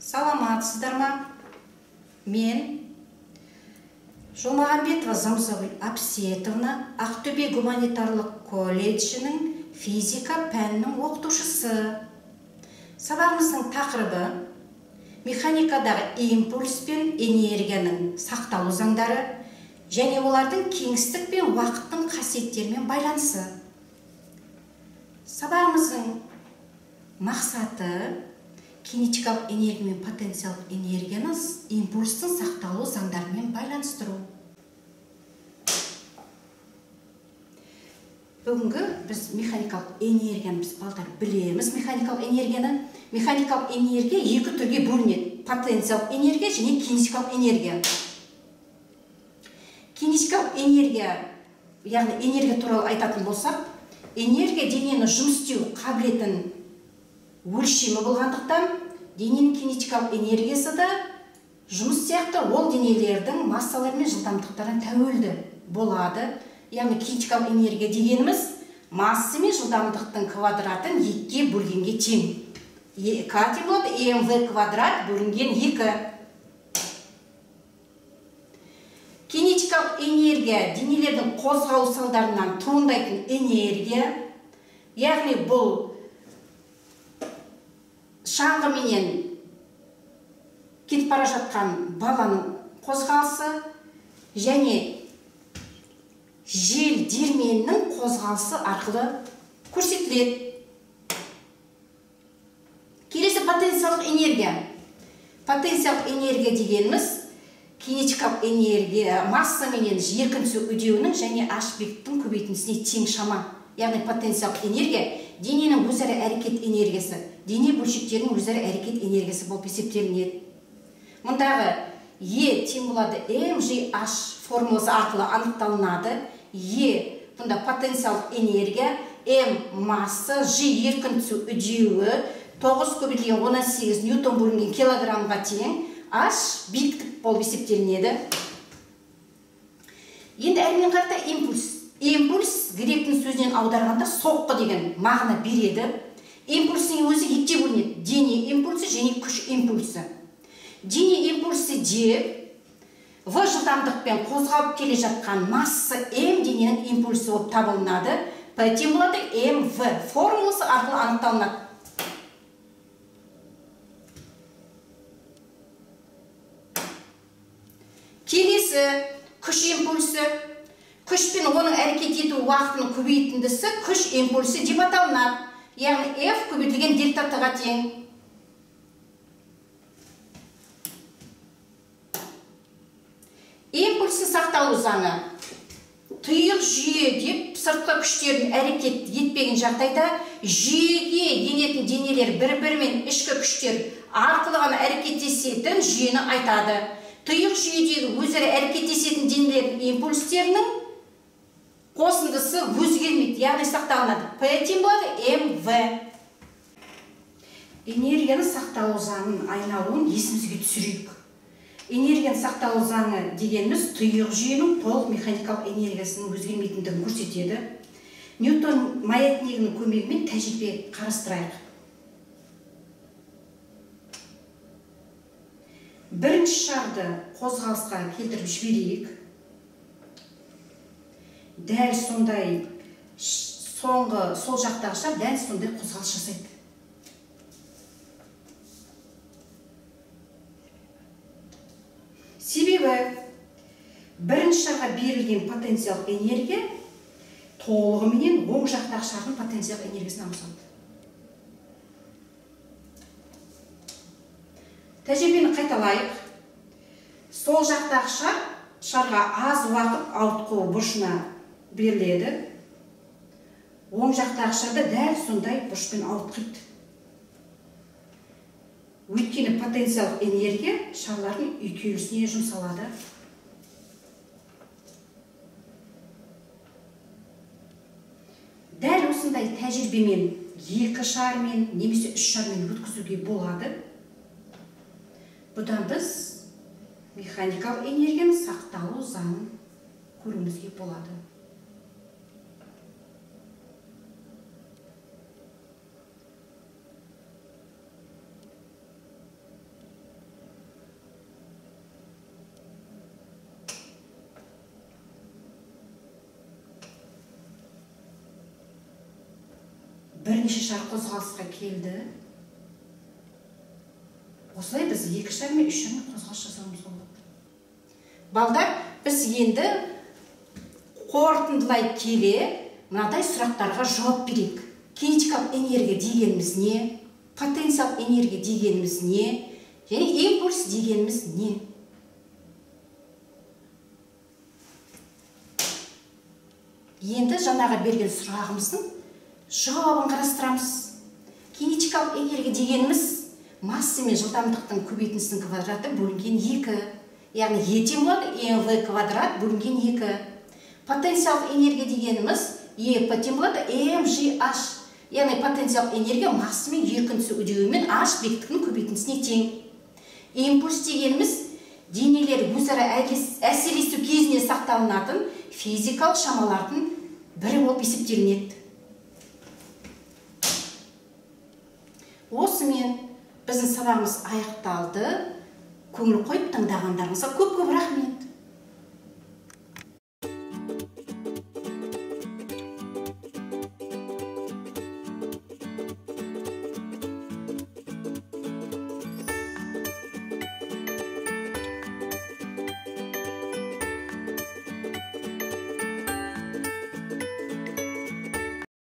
Саламатсыздар ма? Мен Жомағанбетова Замзагүл Апсетовна Ақтөбе гуманитарлық колледжінің физика пәнінің оқытушысы. Сабағымыздың тақырыбы механикадағы импульс пен энергияның сақталу заңдары және олардың кеңістік пен уақыттың қасиеттерімен байланысы. Сабағымыздың мақсаты кинетикалық энергия мен потенциалдық энергияны импульстың сақталу заңдарымен байланыстыру. Бүгінгі біз механикалық энергияны балдар білеміз. Механикалық энергия екі түрге бөлінеді: потенциалдық энергия және кинетикалық энергия. Кинетикалық энергия, яғни энергия туралы айтатын болсақ, энергия денені жұмыс істеу қабілетін өлшемі болғандықтан, дененің кинетикалық энергиясы да жұмыс сияқты ол денелердің массалары мен жылдамдықтарына тәуелді болады. Яғни кинетикалық энергия дегеніміз масса мен жылдамдықтың квадратын 2-ге бөлгенге тең. К тең болады mv квадрат бөлінген 2. Кинетикалық энергия денелердің қозғалу салдарынан туындайтын энергия. Яғни бұл шаңғы менен кетіп бара жатқан баланың қозғалысы және жел диірменінің қозғалысы арқылы көрсетіледі. Келесі потенциалдық энергия. Потенциалдық энергия дегеніміз кинетикалық энергия масса менен еркінсу үдеуінің және h биіктің көбейтіндісіне тең шама. Яғни потенциалдық энергия дененің өзара әрекет энергиясы, дене бөлшектерінің өзара әрекет энергиясы болып есептелінеді. Мұндағы E тең болады mgh формуласы арқылы анықталынады. E бұнда потенциалдық энергия, m масса, g еркін түсу үдеуі 9 көбейтілген 18 ньютон бөлінген килограммға тең, h биіктік болып есептелінеді. Енді әрмен қарта импульс. Импульс гректің сөзінен аударғанда соққы деген мағына береді. Импульсың өзі екіге бөлінеді: дене импульсы және күш импульсы. Дене импульсы де v жылдамдықпен қозғалып келе жатқан масса m дененің импульсы болып табылынады. П тең болады mv формуласы арқылы анықталынады. Келесі күш импульсы. Күш пен оның әрекет ету уақытының көбейтіндісі күш импульсы деп аталынады. Яғни F көбейтілген дельта Т-ға тең. Импульсы сақталу заңы. Тұйық жүйе деп сыртқы күштердің әрекет етпеген жағдайда жүйеге енетін денелер бір-бірімен ішкі күштер арқылы ғана әрекеттесетін жүйені айтады. Тұйық жүйедегі өзара әрекеттесетін денелердің импульстерінің қосындысы өзгермейді, яғни сақталынады. П тең болады mv. Энергияны сақталу заңын айналуын есімізге түсірейік. Энергияны сақталу заңы дегеніміз тұйық жүйенің толық механикалық энергиясының өзгермейтіндігін көрсетеді. Ньютон маятнигінің көмегімен тәжірибе қарастырайық. Бірінші шарды қозғалысқа келтіріп жіберейік. Дәл сондай соңғы сол жақтағы шар дәл сондай қозғалыс жасайды. Себебі бірінші шарға берілген потенциалдық энергия толығыменен оң жақтағы шардың потенциалдық энергиясына ауысады. Тәжірибені қайталайық. Сол жақтағы шарға аз уақыт ауытқу бұрышына беріледі. Оң жақтағы шарды дәл сондай бұрышпен ауытқиды. Өйткені потенциалдық энергия шарлардың үйкелісіне жұмсалады. Дәл осындай тәжірибемен екі шармен немесе үш шармен өткізуге болады. Бұдан біз механикалық энергияның сақталу заңын көруімізге болады. бірнеше шар қозғалысқа келді. Осылай біз 2 шар мен 3 шар қозғалыс жасауымыз болады. Балдар, біз енді қорытындылай келе мынадай сұрақтарға жауап берейік. Кинетикалық энергия дегеніміз не? Потенциялық энергия дегеніміз не? Және импульс дегеніміз не? Енді жаңаға берген сұрағымыздың жауабын қарастырамыз. Кинетикалық энергия дегеніміз масса мен жылдамдықтың көбейтіндісінің квадраты бөлінген 2. Яғни E тең болады, mv квадрат бөлінген 2. Потенциялық энергия дегеніміз E тең болады, mgh. Яғни потенциялық энергия масса мен еркіндісі үдеуімен h биіктігінің көбейтіндісіне тең. Импульс дегеніміз денелер өзара әсерлесу кезінде сақталынатын физикалық шамалардың бірі болып есептелінеді. Осымен біздің сабағымыз аяқталды. Көңіл қойып тыңдағандарыңызға көп рахмет.